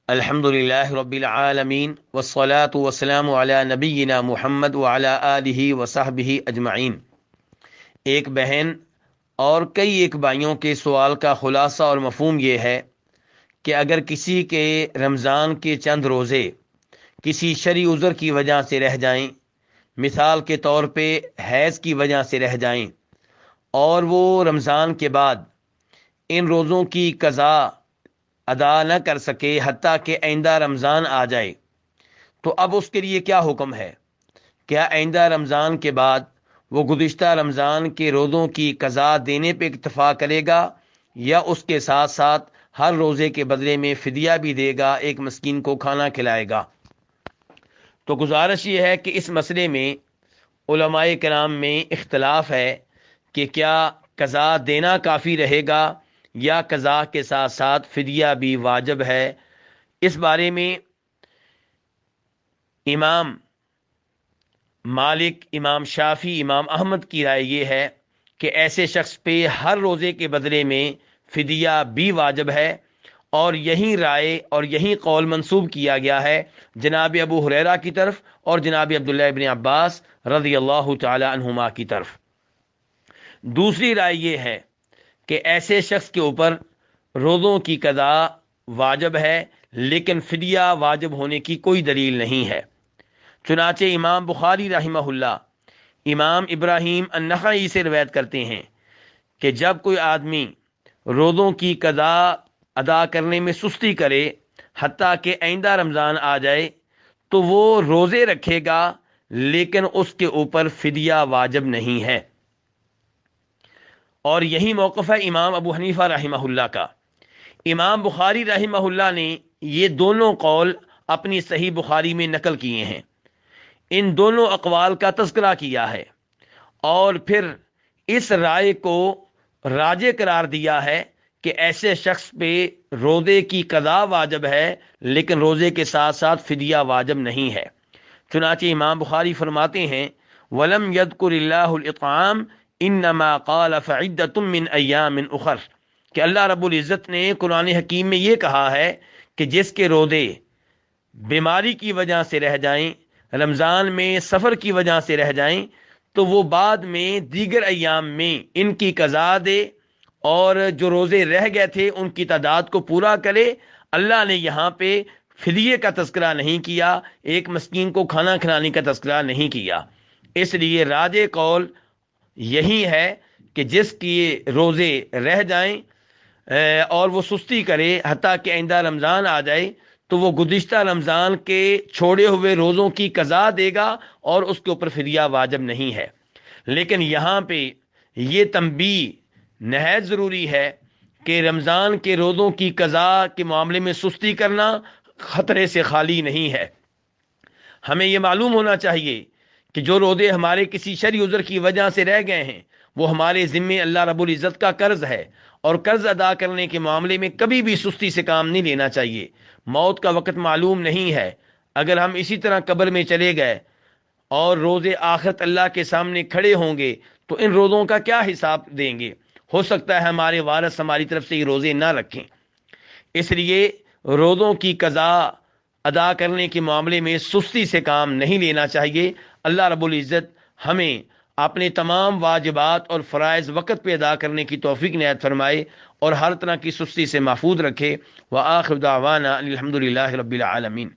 الحمدللہ رب العالمین والصلاة والسلام علی نبینا محمد وعلی آلہ وصحبہ اجمعین۔ ایک بہن اور کئی ایک بھائیوں کے سوال کا خلاصہ اور مفہوم یہ ہے کہ اگر کسی کے رمضان کے چند روزے کسی شرعی عذر کی وجہ سے رہ جائیں، مثال کے طور پہ حیض کی وجہ سے رہ جائیں، اور وہ رمضان کے بعد ان روزوں کی قضا ادا نہ کر سکے حتیٰ کہ آئندہ رمضان آ جائے، تو اب اس کے لیے کیا حکم ہے؟ کیا آئندہ رمضان کے بعد وہ گزشتہ رمضان کے روزوں کی قضا دینے پہ اکتفا کرے گا، یا اس کے ساتھ ساتھ ہر روزے کے بدلے میں فدیہ بھی دے گا، ایک مسکین کو کھانا کھلائے گا؟ تو گزارش یہ ہے کہ اس مسئلے میں علماء کرام میں اختلاف ہے کہ کیا قضا دینا کافی رہے گا یا قضا کے ساتھ ساتھ فدیہ بھی واجب ہے۔ اس بارے میں امام مالک، امام شافی، امام احمد کی رائے یہ ہے کہ ایسے شخص پہ ہر روزے کے بدلے میں فدیہ بھی واجب ہے، اور یہی رائے اور یہی قول منسوب کیا گیا ہے جناب ابو ہریرہ کی طرف اور جناب عبداللہ ابن عباس رضی اللہ تعالی عنہما کی طرف۔ دوسری رائے یہ ہے کہ ایسے شخص کے اوپر روزوں کی قضا واجب ہے، لیکن فدیہ واجب ہونے کی کوئی دلیل نہیں ہے۔ چنانچہ امام بخاری رحمہ اللہ امام ابراہیم النخعی سے روایت کرتے ہیں کہ جب کوئی آدمی روزوں کی قضا ادا کرنے میں سستی کرے حتیٰ کہ آئندہ رمضان آ جائے تو وہ روزے رکھے گا، لیکن اس کے اوپر فدیہ واجب نہیں ہے۔ اور یہی موقف ہے امام ابو حنیفہ رحمہ اللہ کا۔ امام بخاری رحمہ اللہ نے یہ دونوں قول اپنی صحیح بخاری میں نقل کیے ہیں، ان دونوں اقوال کا تذکرہ کیا ہے، اور پھر اس رائے کو راجح قرار دیا ہے کہ ایسے شخص پہ روزے کی قضا واجب ہے، لیکن روزے کے ساتھ ساتھ فدیہ واجب نہیں ہے۔ چنانچہ امام بخاری فرماتے ہیں وَلَمْ يَذْكُرِ اللَّهُ الْإِطْعَامَ إِنَّمَا قَالَ فَعِدَّةٌ مِّنْ أَيَّامٍ أُخَرَ، کہ اللہ رب العزت نے قرآن حکیم میں یہ کہا ہے کہ جس کے روزے بیماری کی وجہ سے رہ جائیں، رمضان میں سفر کی وجہ سے رہ جائیں، تو وہ بعد میں دیگر ایام میں ان کی قضا دے، اور جو روزے رہ گئے تھے ان کی تعداد کو پورا کرے۔ اللہ نے یہاں پہ فدیے کا تذکرہ نہیں کیا، ایک مسکین کو کھانا کھلانے کا تذکرہ نہیں کیا۔ اس لیے راجح قول یہی ہے کہ جس کی روزے رہ جائیں اور وہ سستی کرے حتیٰ کہ آئندہ رمضان آ جائے، تو وہ گزشتہ رمضان کے چھوڑے ہوئے روزوں کی قضا دے گا اور اس کے اوپر فدیہ واجب نہیں ہے۔ لیکن یہاں پہ یہ تنبیہ نہایت ضروری ہے کہ رمضان کے روزوں کی قضا کے معاملے میں سستی کرنا خطرے سے خالی نہیں ہے۔ ہمیں یہ معلوم ہونا چاہیے کہ جو روزے ہمارے کسی شرعی عذر کی وجہ سے رہ گئے ہیں وہ ہمارے ذمے اللہ رب العزت کا قرض ہے، اور قرض ادا کرنے کے معاملے میں کبھی بھی سستی سے کام نہیں لینا چاہیے۔ موت کا وقت معلوم نہیں ہے، اگر ہم اسی طرح قبر میں چلے گئے اور روزے آخرت اللہ کے سامنے کھڑے ہوں گے تو ان روزوں کا کیا حساب دیں گے؟ ہو سکتا ہے ہمارے وارث ہماری طرف سے یہ روزے نہ رکھیں۔ اس لیے روزوں کی قضا ادا کرنے کے معاملے میں سستی سے کام نہیں لینا چاہیے۔ اللہ رب العزت ہمیں اپنے تمام واجبات اور فرائض وقت پہ ادا کرنے کی توفیق عنایت فرمائے، اور ہر طرح کی سستی سے محفوظ رکھے۔ وآخر دعوانا الحمدللہ رب العالمین۔